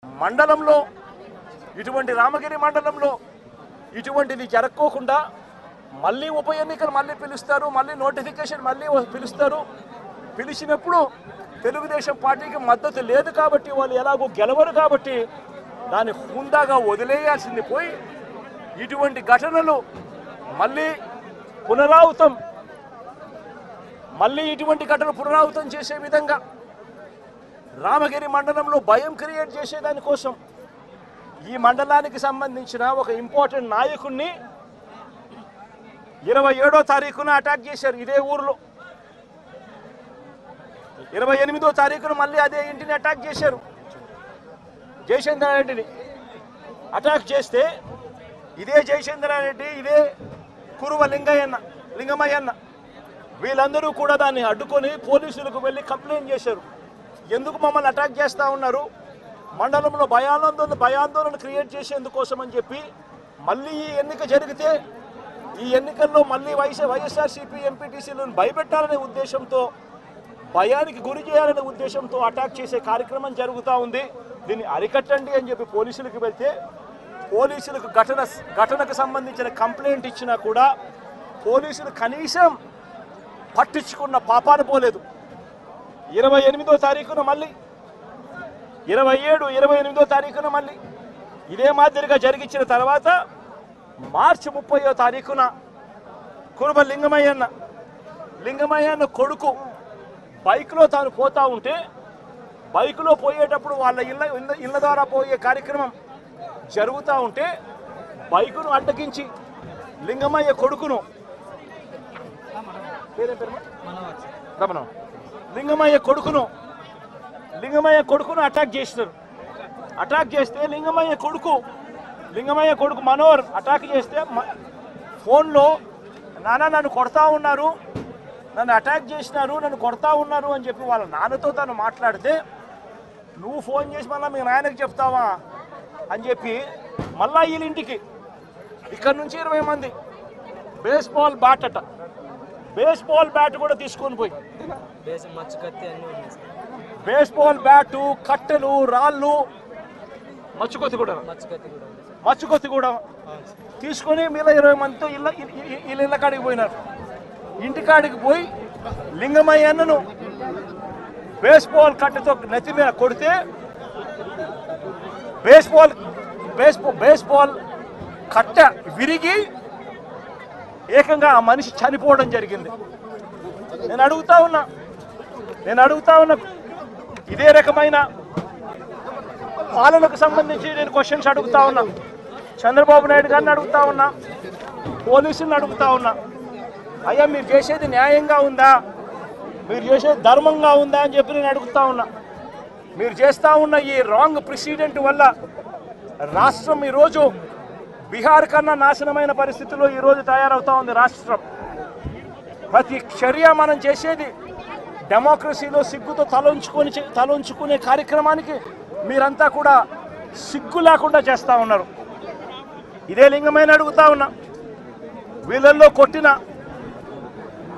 మండలంలో ఇటువంటి రామగిరి మండలంలో ఇటువంటిది జరగకోకుండా మళ్ళీ ఉప ఎన్నికలు మళ్ళీ పిలుస్తారు, మళ్ళీ నోటిఫికేషన్ మళ్ళీ పిలుస్తారు. పిలిచినప్పుడు తెలుగుదేశం పార్టీకి మద్దతు లేదు కాబట్టి, వాళ్ళు ఎలాగో గెలవరు కాబట్టి దాన్ని హుందాగా వదిలేయాల్సింది పోయి ఇటువంటి ఘటనలు మళ్ళీ ఇటువంటి ఘటనలు పునరావృతం చేసే విధంగా రామగిరి మండలంలో భయం క్రియేట్ చేసేదానికోసం ఈ మండలానికి సంబంధించిన ఒక ఇంపార్టెంట్ నాయకుడిని 27వ తారీఖున అటాక్ చేశారు. ఇదే ఊర్లో 28వ తారీఖున మళ్ళీ అదే ఇంటిని అటాక్ చేశారు. జయచంద్రారెడ్డిని అటాక్ చేస్తే ఇదే జయచంద్రారెడ్డి, ఇదే కురువ లింగమయ్యన్న వీళ్ళందరూ కూడా దాన్ని అడ్డుకొని పోలీసులకు వెళ్ళి కంప్లైంట్ చేశారు. ఎందుకు మమ్మల్ని అటాక్ చేస్తూ ఉన్నారు, మండలంలో భయాందోళన క్రియేట్ చేసేందుకోసం అని చెప్పి మళ్ళీ ఈ ఎన్నిక జరిగితే ఈ ఎన్నికల్లో మళ్ళీ వైఎస్ఆర్సీపీ ఎంపీటీసీలను భయపెట్టాలనే ఉద్దేశంతో, భయానికి గురి చేయాలనే ఉద్దేశంతో అటాక్ చేసే కార్యక్రమం జరుగుతూ ఉంది. దీన్ని అరికట్టండి అని చెప్పి పోలీసులకు వెళ్తే పోలీసులకు ఘటనకు సంబంధించిన కంప్లైంట్ ఇచ్చినా కూడా పోలీసులు కనీసం పట్టించుకున్న పాపాన పోలేదు. 28వ తారీఖున మళ్ళీ 28వ తారీఖున మళ్ళీ ఇదే మాదిరిగా జరిగించిన తర్వాత మార్చి 30వ తారీఖున కురుబ లింగమయ్యన్న కొడుకు బైక్లో తాను పోతా ఉంటే, బైక్లో పోయేటప్పుడు వాళ్ళ ఇళ్ళ ద్వారా పోయే కార్యక్రమం జరుగుతూ ఉంటే బైకును అడ్డగించి లింగమయ్య కొడుకును అటాక్ చేస్తారు. అటాక్ చేస్తే లింగమయ్య కొడుకు మనోహర్ అటాక్ చేస్తే ఫోన్లో నాన్న నన్ను కొడతా ఉన్నారు, నన్ను అటాక్ చేసినారు, నన్ను కొడతా ఉన్నారు అని చెప్పి వాళ్ళ నాన్నతో తను మాట్లాడితే, నువ్వు ఫోన్ చేసి మళ్ళీ మీ నాయనకి చెప్తావా అని చెప్పి మళ్ళా వీళ్ళింటికి ఇక్కడ నుంచి 20 మంది బేస్బాల్ బ్యాట్ కూడా తీసుకొని పోయి బేస్బాల్ బ్యాటు, కట్టెలు, రాళ్ళు, మచ్చుకొత్తి కూడా తీసుకొని మీలో 20 మందితో ఇళ్ళ కాడికి పోయినారు. ఇంటికాడికి పోయి లింగమయ్యన్నను బేస్బాల్ కట్టెతో నెత్తి మీద కొడితే బేస్బాల్ కట్ట విరిగి ఏకంగా ఆ మనిషి చనిపోవడం జరిగింది. నేను అడుగుతా ఉన్నా ఇదే రకమైన పాలనకు సంబంధించి నేను క్వశ్చన్స్ అడుగుతా ఉన్నా. చంద్రబాబు నాయుడు గారిని అడుగుతా ఉన్నా, పోలీసులను అడుగుతా ఉన్నా, అయ్యా మీరు చేసేది న్యాయంగా ఉందా, మీరు చేసేది ధర్మంగా ఉందా అని చెప్పి నేను అడుగుతా ఉన్నా. మీరు చేస్తూ ఉన్న ఈ రాంగ్ ప్రెసిడెంట్ వల్ల రాష్ట్రం ఈరోజు బీహార్ కన్నా నాశనమైన పరిస్థితుల్లో ఈరోజు తయారవుతా ఉంది రాష్ట్రం. ప్రతి చర్య మనం చేసేది డెమోక్రసీలో సిగ్గుతో తలంచుకునే కార్యక్రమానికి మీరంతా కూడా సిగ్గు లేకుండా చేస్తూ ఉన్నారు. ఇదే లింగమైన అడుగుతా ఉన్నా, వీళ్ళల్లో కొట్టిన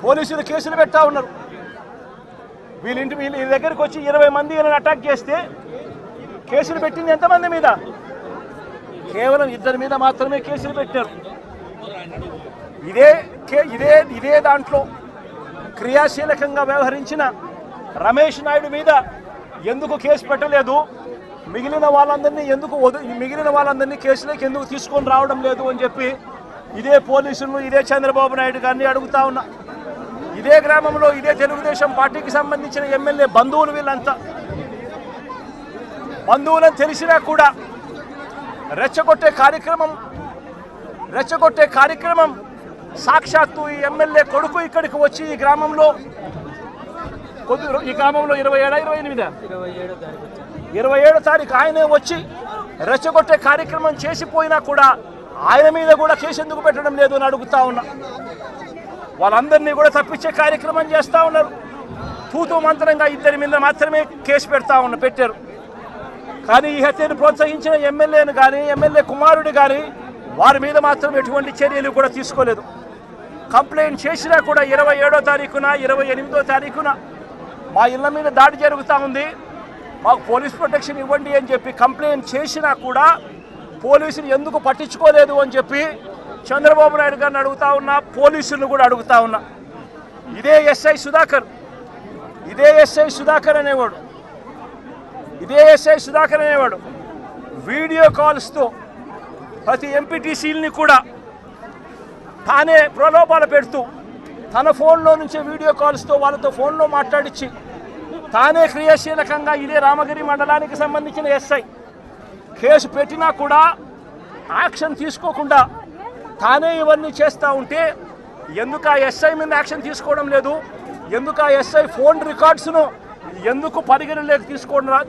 పోలీసులు కేసులు పెడతా ఉన్నారు. వీళ్ళ దగ్గరికి వచ్చి 20 మంది వీళ్ళని అటాక్ చేస్తే కేసులు పెట్టింది ఎంతమంది మీద? కేవలం 2 మీద మాత్రమే కేసులు పెట్టారు. ఇదే దాంట్లో క్రియాశీలకంగా వ్యవహరించిన రమేష్ నాయుడు మీద ఎందుకు కేసు పెట్టలేదు, మిగిలిన వాళ్ళందరినీ కేసులోకి ఎందుకు తీసుకొని రావడం లేదు అని చెప్పి ఇదే పోలీసులు, ఇదే చంద్రబాబు నాయుడు గారిని అడుగుతా ఉన్నా. ఇదే గ్రామంలో ఇదే తెలుగుదేశం పార్టీకి సంబంధించిన ఎమ్మెల్యే బంధువులు, వీళ్ళంతా బంధువులని తెలిసినా కూడా రెచ్చగొట్టే కార్యక్రమం సాక్షాత్తు ఈ ఎమ్మెల్యే కొడుకు ఇక్కడికి వచ్చి ఈ గ్రామంలో 27వ తారీఖు ఆయనే వచ్చి రెచ్చగొట్టే కార్యక్రమం చేసిపోయినా కూడా ఆయన మీద కూడా కేసు ఎందుకు పెట్టడం లేదు అని అడుగుతా ఉన్నా. వాళ్ళందరినీ కూడా తప్పించే కార్యక్రమం చేస్తూ ఉన్నారు. తూతూ మంత్రంగా 2 మీద మాత్రమే కేసు పెట్టారు. కానీ ఈ హత్యను ప్రోత్సహించిన ఎమ్మెల్యేను కానీ, ఎమ్మెల్యే కుమారుడు కానీ వారి మీద మాత్రం ఎటువంటి చర్యలు కూడా తీసుకోలేదు. కంప్లైంట్ చేసినా కూడా 27వ తారీఖున 28వ తారీఖున మా ఇళ్ళ మీద దాడి జరుగుతూ ఉంది, మాకు పోలీస్ ప్రొటెక్షన్ ఇవ్వండి అని చెప్పి కంప్లైంట్ చేసినా కూడా పోలీసులు ఎందుకు పట్టించుకోలేదు అని చెప్పి చంద్రబాబు నాయుడు గారిని అడుగుతా ఉన్నా, పోలీసులను కూడా అడుగుతా ఉన్నా. ఇదే ఎస్ఐ సుధాకర్ అనేవాడు వీడియో కాల్స్తో ప్రతి ఎంపీటీసీలని కూడా తానే ప్రలోభాలు పెడుతూ తన ఫోన్లో నుంచే వీడియో కాల్స్తో వాళ్ళతో ఫోన్లో మాట్లాడించి తానే క్రియాశీలకంగా ఇదే రామగిరి మండలానికి సంబంధించిన ఎస్ఐ కేసు పెట్టినా కూడా యాక్షన్ తీసుకోకుండా తానే ఇవన్నీ చేస్తూ ఉంటే ఎందుకు ఆ ఎస్ఐ మీద యాక్షన్ తీసుకోవడం లేదు, ఎందుకు ఆ ఎస్ఐ ఫోన్ రికార్డ్స్ను ఎందుకు పరిగణలోకి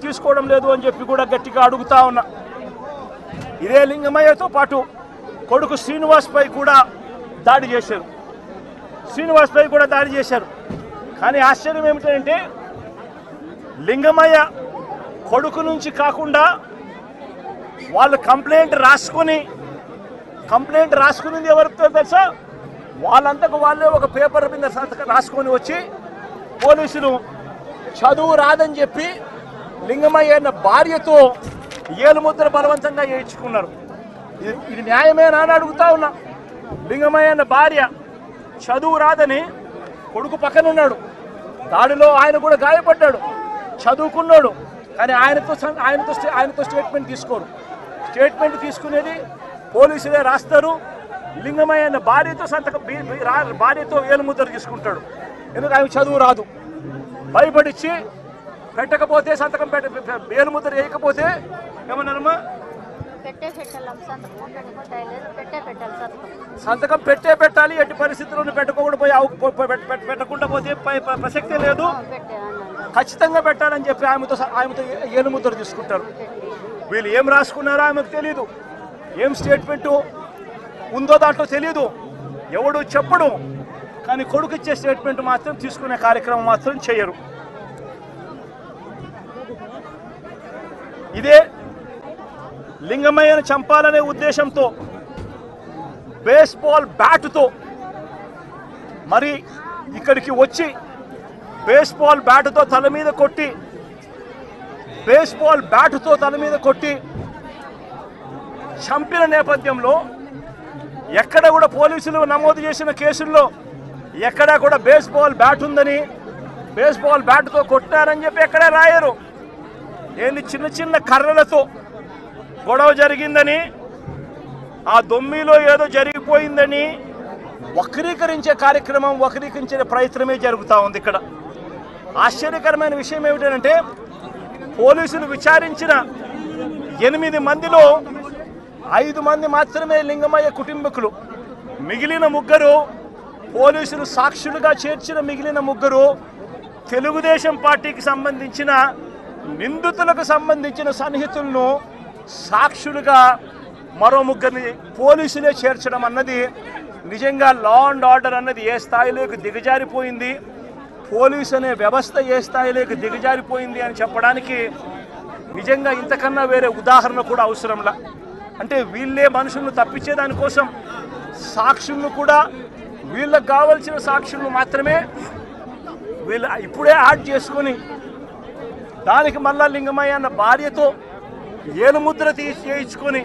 తీసుకోవడం లేదు అని చెప్పి కూడా గట్టిగా అడుగుతా ఉన్నా. ఇదే లింగమయ్యతో పాటు కొడుకు శ్రీనివాస్పై కూడా దాడి చేశారు. కానీ ఆశ్చర్యం ఏమిటంటే లింగమయ్య కొడుకు నుంచి కాకుండా వాళ్ళు కంప్లైంట్ రాసుకునింది ఎవరితో తెలుసా? వాళ్ళంతకు వాళ్ళే ఒక పేపర్ మీద రాసుకొని వచ్చి పోలీసులు చదువు రాదని చెప్పి లింగమయ్య అన్న భార్యతో ఏలుముద్ర బలవంతంగా చేయించుకున్నారు. ఇది న్యాయమేనా అని అడుగుతా ఉన్నా. లింగమయ్య అన్న భార్య చదువు రాదని కొడుకు పక్కనున్నాడు, దాడిలో ఆయన కూడా గాయపడ్డాడు, చదువుకున్నాడు, కానీ ఆయనతో స్టేట్మెంట్ తీసుకోరు. స్టేట్మెంట్ తీసుకునేది పోలీసులే రాస్తారు. లింగమయ్య అన్న భార్యతో ఏలుముద్ర తీసుకుంటాడు. ఎందుకు ఆయన చదువు రాదు, భయపడిచ్చి పెట్టకపోతే సంతకం ఏలుముద్ర వేయకపోతే ఏమన్నారమ్మా? సంతకం పెట్టాలి. ఎట్టి పరిస్థితుల్లో పెట్టకుండా పోతే ప్రసక్తే లేదు, ఖచ్చితంగా పెట్టాలని చెప్పి ఆమెతో ఏలుముద్ర తీసుకుంటారు. వీళ్ళు ఏం రాసుకున్నారో ఆమెకు తెలీదు, ఏం స్టేట్మెంట్ ఉందో దాంట్లో తెలీదు, ఎవడు చెప్పడు. కానీ కొడుకు ఇచ్చే స్టేట్మెంట్ మాత్రం తీసుకునే కార్యక్రమం మాత్రం చేయరు. ఇదే లింగమయ్యను చంపాలనే ఉద్దేశంతో బేస్బాల్ బ్యాటుతో మరి ఇక్కడికి వచ్చి బేస్బాల్ బ్యాటుతో తల మీద కొట్టి చంపిన నేపథ్యంలో ఎక్కడ కూడా పోలీసులు నమోదు చేసిన కేసుల్లో ఎక్కడా కూడా బేస్బాల్ బ్యాట్ ఉందని, బేస్బాల్ బ్యాట్తో కొట్టారని చెప్పి ఎక్కడా రాయరు. ఏంది చిన్న కర్రలతో గొడవ జరిగిందని, ఆ దొమ్మిలో ఏదో జరిగిపోయిందని వక్రీకరించే ప్రయత్నమే జరుగుతూ ఉంది. ఇక్కడ ఆశ్చర్యకరమైన విషయం ఏమిటంటే పోలీసులు విచారించిన 8 మందిలో 5 మంది మాత్రమే లింగమయ్య కుటుంబకులు. మిగిలిన 3 పోలీసులు సాక్షులుగా చేర్చిన మిగిలిన 3 తెలుగుదేశం పార్టీకి సంబంధించిన నిందితులకు సంబంధించిన సన్నిహితులను సాక్షులుగా మరో 3 పోలీసులే చేర్చడం అన్నది నిజంగా లా అండ్ ఆర్డర్ అన్నది ఏ స్థాయిలోకి దిగజారిపోయింది, పోలీసు అనే వ్యవస్థ ఏ స్థాయిలోకి దిగజారిపోయింది అని చెప్పడానికి నిజంగా ఇంతకన్నా వేరే ఉదాహరణ కూడా అవసరంలా. అంటే వీళ్ళే మనుషులను తప్పించేదానికోసం సాక్షులను కూడా వీళ్ళకు కావలసిన సాక్షులను మాత్రమే వీళ్ళు ఇప్పుడే యాడ్ చేసుకొని దానికి మళ్ళా లింగమయ్య అన్న భార్యతో ఏలుముద్ర చేయించుకొని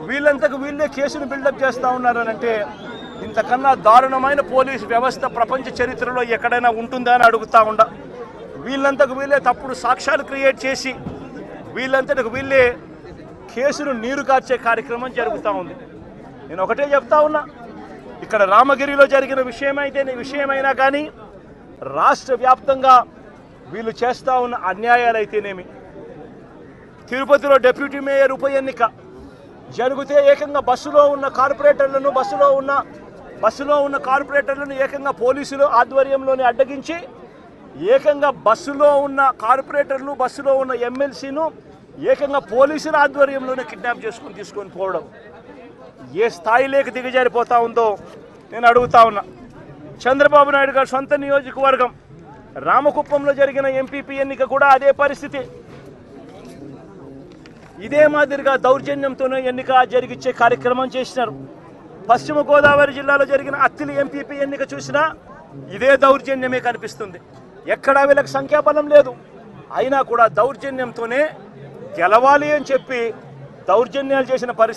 వీళ్ళంతకు వీళ్ళే కేసును బిల్డప్ చేస్తూ ఉన్నారనంటే ఇంతకన్నా దారుణమైన పోలీసు వ్యవస్థ ప్రపంచ చరిత్రలో ఎక్కడైనా ఉంటుందా అని అడుగుతూ ఉండ. వీళ్ళంతకు వీళ్ళే తప్పుడు సాక్ష్యాలు క్రియేట్ చేసి వీళ్ళంతకు వీళ్ళే కేసును నీరు కార్చే కార్యక్రమం జరుగుతూ ఉంది. నేను ఒకటే చెప్తా ఉన్నా, ఇక్కడ రామగిరిలో జరిగిన విషయమైనా కానీ రాష్ట్ర వ్యాప్తంగా వీళ్ళు చేస్తూ ఉన్న అన్యాయాలు అయితేనేమి, తిరుపతిలో డిప్యూటీ మేయర్ ఉప ఎన్నిక జరిగితే ఏకంగా బస్సులో ఉన్న కార్పొరేటర్లను ఏకంగా పోలీసులు ఆధ్వర్యంలోనే అడ్డగించి ఏకంగా బస్సులో ఉన్న కార్పొరేటర్లు బస్సులో ఉన్న ఎమ్మెల్సీను ఏకంగా పోలీసుల ఆధ్వర్యంలోనే కిడ్నాప్ తీసుకొని పోవడం ఏ స్థాయిలోకి దిగజారిపోతా ఉందో నేను అడుగుతా ఉన్నా. చంద్రబాబు నాయుడు గారి సొంత నియోజకవర్గం రామకుప్పంలో జరిగిన ఎంపీపీ ఎన్నిక కూడా అదే పరిస్థితి. ఇదే మాదిరిగా దౌర్జన్యంతోనే ఎన్నిక జరిగించే కార్యక్రమం చేసినారు. పశ్చిమ గోదావరి జిల్లాలో జరిగిన అత్తిలి ఎంపీపీ ఎన్నిక చూసినా ఇదే దౌర్జన్యమే కనిపిస్తుంది. ఎక్కడా వీళ్ళకి సంఖ్యాబలం లేదు. అయినా కూడా దౌర్జన్యంతోనే గెలవాలి అని చెప్పి దౌర్జన్యాలు చేసిన పరిస్థితి